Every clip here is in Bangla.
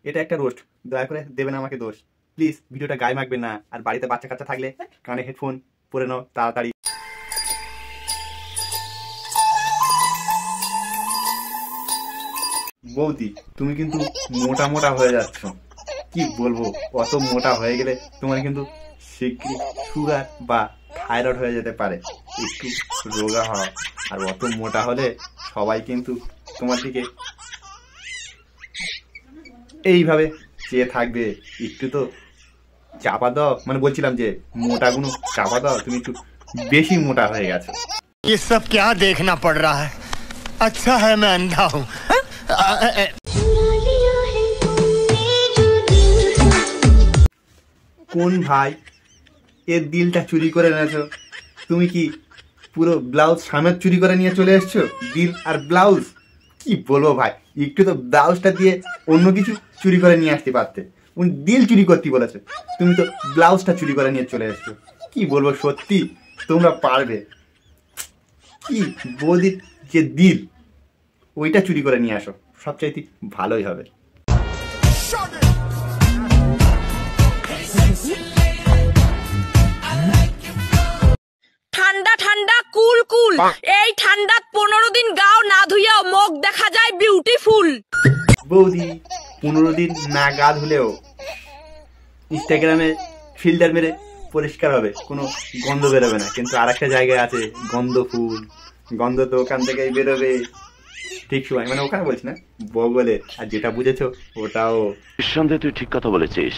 এটা একটা রোস্ট, দয়া করে দেবেন আমাকে দোষ। প্লিজ ভিডিওটা গায়ে মাখবেন না। আর বাড়িতে বাচ্চা কাচ্চা থাকলে কানে হেডফোন পরে নাও তাড়াতাড়ি। বৌদি তুমি কিন্তু মোটা মোটা হয়ে যাচ্ছ, কি বলবো, অত মোটা হয়ে গেলে তোমার কিন্তু শীঘ্রই সুগার বা থাইরয়েড হয়ে যেতে পারে। একটু রোগা হও, আর অত মোটা হলে সবাই কিন্তু তোমার দিকে এইভাবে চেয়ে থাকবে। একটু তো চাপা দাও, মানে বলছিলাম যে মোটাগুলো চাপা দাও, তুমি একটু বেশি মোটা হয়ে গেছো। ये सब क्या देखना पड़ रहा है? अच्छा है मैं अंधा हूँ। কোন ভাই এর দিলটা চুরি করে এনেছো? তুমি কি পুরো ব্লাউজ সামেত চুরি করে নিয়ে চলে এসছো? দিল আর ব্লাউজ, কি বলবো ভাই, একটু তো ব্লাউজটা দিয়ে অন্য কিছু চুরি করে নিয়ে আসতে পারতে। উনি দিল চুরি করতে বলেছে, তুমি তো ব্লাউজটা চুরি করে নিয়ে চলে এসছো। কি বলবো, সত্যি তোমরা পারবে? কি বৌদির যে দিল, ওইটা চুরি করে নিয়ে আসো, সবচাইতে ভালোই হবে। ঠান্ডা ঠান্ডা কুল কুল, এই ঠান্ডাত 15 দিন গাও না ধুইয়াও মুখ দেখা যায় বিউটিফুল। বৌদি 15 দিন না গা ধুলেও ইনস্টাগ্রামে ফিল্টার মেরে পরিষ্কার হবে, কোনো গন্ধ বেরোবে না। কিন্তু আর একটা জায়গায় আছে গন্ধ ফুল, গন্ধ তো ওখান থেকেই বেরোবে ঠিক সময়, মানে ওখানে বলছি না, বগলে। আর যেটা বুঝেছো ওটাও নিঃসন্দেহে তুই ঠিক কথা বলেছিস।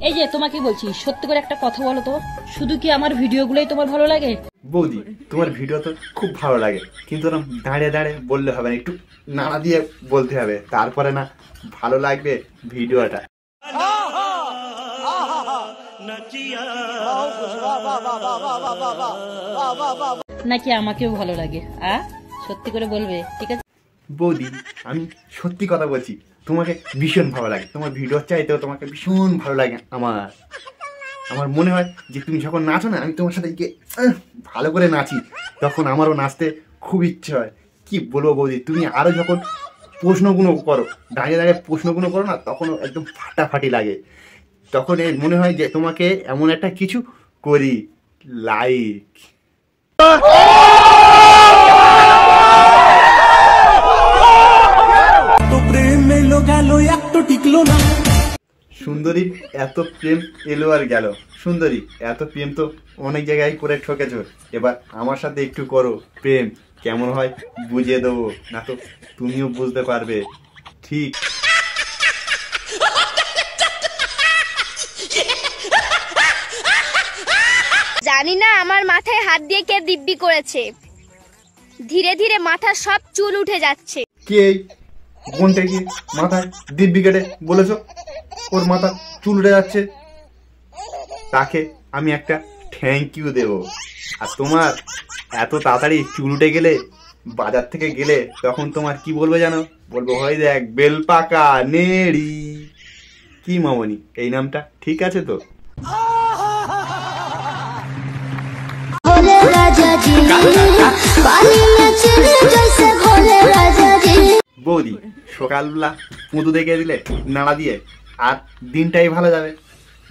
এই যে তোমাকে বলছি, সত্যি করে একটা কথা বলো তো, শুধু কি আমার ভিডিওগুলোই তোমার ভালো লাগে? বৌদি তোমার ভিডিও তো খুব ভালো লাগে, কিন্তু ওরকম দাঁড়িয়ে দাঁড়িয়ে বললে হবে না, একটু নাড়া দিয়ে বলতে হবে, তারপরে না ভালো লাগবে ভিডিওটা। নাকি আমাকেও ভালো লাগে? সত্যি করে বলবে, ঠিক আছে? বৌদি আমি সত্যি কথা বলছি, তোমাকে ভীষণ ভালো লাগে, তোমার ভিডিও চাইতেও তোমাকে ভীষণ ভালো লাগে। আমার মনে হয় যে তুমি যখন নাচো না, আমি তোমার সাথে গিয়ে ভালো করে নাচি, তখন আমারও নাচতে খুব ইচ্ছে হয়। কি বলবো বৌদি, তুমি আরও যখন প্রশ্নগুলো করো, দাঁড়িয়ে দাঁড়িয়ে প্রশ্নগুলো করো না, তখনও একদম ফাটাফাটি লাগে। তখন এই মনে হয় যে তোমাকে এমন একটা কিছু করি, লাইক। সুন্দরী এত প্রেম এলো আর গেল। সুন্দরী এত প্রেম তো অনেক জায়গায় করে ঠকেছ, এবার আমার সাথে একটু করো প্রেম, কেমন হয় বুঝিয়ে দেবো, না তো তুমিও বুঝতে পারবে। ঠিক জানি না আমার মাথায় হাত দিয়ে কে দিব্যি করেছে, ধীরে ধীরে মাথার সব চুল উঠে যাচ্ছে। কে বোনটা কি মাথায় দিব্যি কেটে বলেছো ওর মাথা চুল উঠে যাচ্ছে? তাকে আমি একটা থ্যাংক ইউ দেবো। আর তোমার এত তাড়াতাড়ি চুল উঠে গেলে, বাজার থেকে গেলে, তখন তোমার কি বলবে জানো? বলবো হয় দেখ বেলপাকা নেড়ি। কি মামনি, এই নামটা ঠিক আছে তো? বৌদি সকালবেলা পুঁতু দেখে দিলে নাড়া দিয়ে, আর দিনটাই ভালো যাবে।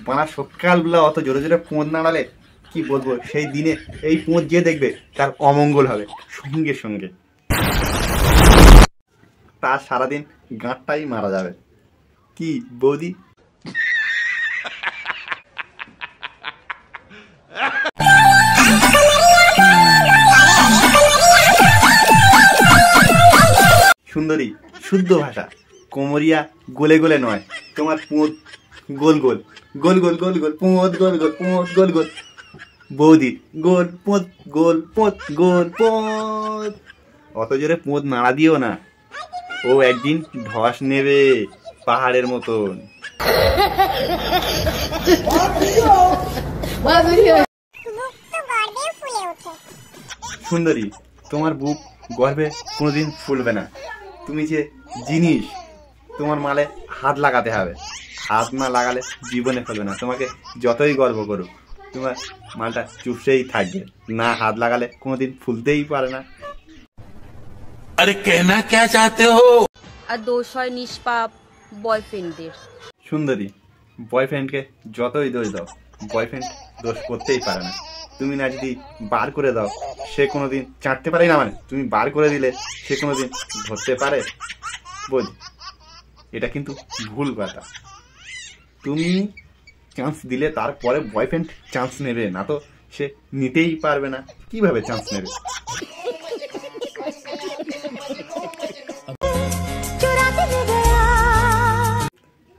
বানা সকালবেলা অত জোরে জোরে পোঁত নাড়ালে, কি বলবো, সেই দিনে এই পোঁত যে দেখবে তার অমঙ্গল হবে সঙ্গে সঙ্গে, তার সারাদিন গাঁটটাই মারা যাবে। কি বৌদি? সুন্দরী শুদ্ধ ভাষা, কোমরিয়া গোলে গোলে নয়, তোমার পোঁত গোল গোল, গোল গোল গোল গোল, পোঁত গোল গোল, পোঁত গোল গোল। বৌদির গোল পোঁত, গোল পোঁত, গোল পোঁত। অত জোরে পোঁত নাড়া দিও না, ও একদিন ধস নেবে পাহাড়ের মতন। সুন্দরী তোমার বুক গর্বে কোনোদিন ফুলবে না, তুমি যে জিনিস, তোমার মালে হাত লাগাতে হবে, হাত না লাগালে জীবনে ফেলবে না। তোমাকে যতই গর্ব করুক, তোমার মালটা চুপসেই থাকবে, না হাত লাগালে কোনোদিন ফুলতেই পারে না। अरे कहना क्या चाहते हो? আর দোষ হয় নিষ্পাপ বয়ফ্রেন্ডদের। সুন্দরী, বয়ফ্রেন্ডকে যতই দোষ দাও, বয়ফ্রেন্ড দোষ করতেই পারে না। তুমি না যদি বার করে দাও, সে কোনোদিন চাটতে পারে না, মানে তুমি বার করে দিলে সে কোনোদিন ধরতে পারে? বুঝ, এটা কিন্তু ভুল কথা। তুমি চান্স দিলে তারপরে বয়ফ্রেন্ড চান্স নেবে না, তো সে নিতেই পারবে না, কিভাবে চান্স নেবে?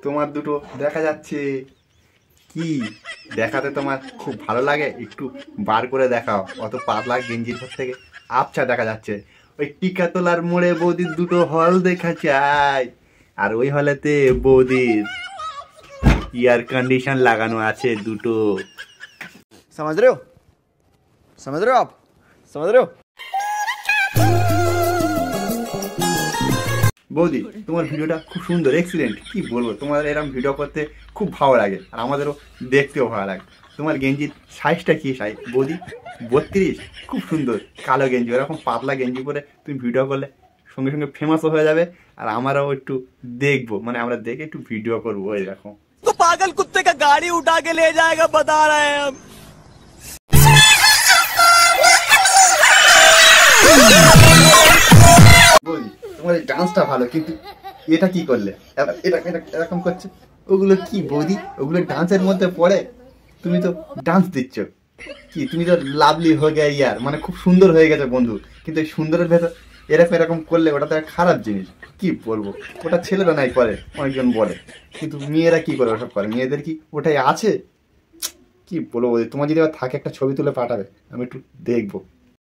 তোমার দুটো দেখা যাচ্ছে, কি দেখাতে তোমার খুব ভালো লাগে? একটু বার করে দেখাও। অত পাতলা গেঞ্জির পর থেকে আবছা দেখা যাচ্ছে। ওই টিকাতলার মোড়ে বৌদির দুটো হল দেখা চাই, আর ওই হলেতে বৌদির এয়ার কন্ডিশন লাগানো আছে দুটো। समझ रहे हो? समझ रहे हो आप? समझ रहे हो? বৌদি, তোমার ভিডিওটা খুব সুন্দর, এক্সিলেন্ট। কি বলবো, তোমার এরকম ভিডিও করতে খুব ভালো লাগে, আর আমাদেরও দেখতেও ভালো লাগে। তোমার গেঞ্জির সাইজটা কি সাইজ বৌদি? 32? খুব সুন্দর কালো গেঞ্জি। এরকম পাতলা গেঞ্জি পরে তুমি ভিডিও করলে সঙ্গে সঙ্গে ফেমাসও হয়ে যাবে, আর আমরাও একটু দেখবো, মানে আমরা দেখে একটু ভিডিও করবো। এরকম तो पागल कुत्ते का गाड़ी उठा के ले जाएगा, बता रहे हैं हम। বৌদি, তোমার এই ডান্সটা ভালো, কিন্তু এটা কি করলে? এটা এরকম করছে, ওগুলো কি বৌদি? ওগুলো ডান্সের মধ্যে পড়ে? তুমি তো ডান্স দিচ্ছ কি? তুমি তো লাভলি হয়ে গেছে ইয়ার, মানে খুব সুন্দর হয়ে গেছে বন্ধু, কিন্তু এই সুন্দরের ভেতর এরকম করলে ওটা তো খারাপ জিনিস। কি বলবো, ওটা ছেলেরা নাই করে, অনেকজন বলে, কিন্তু মেয়েরা কি করে ওসব করে? মেয়েদের কি ওটাই আছে? কি বলবো, তোমার যদি আবার থাকে একটা ছবি তুলে পাঠাবে, আমি একটু দেখবো।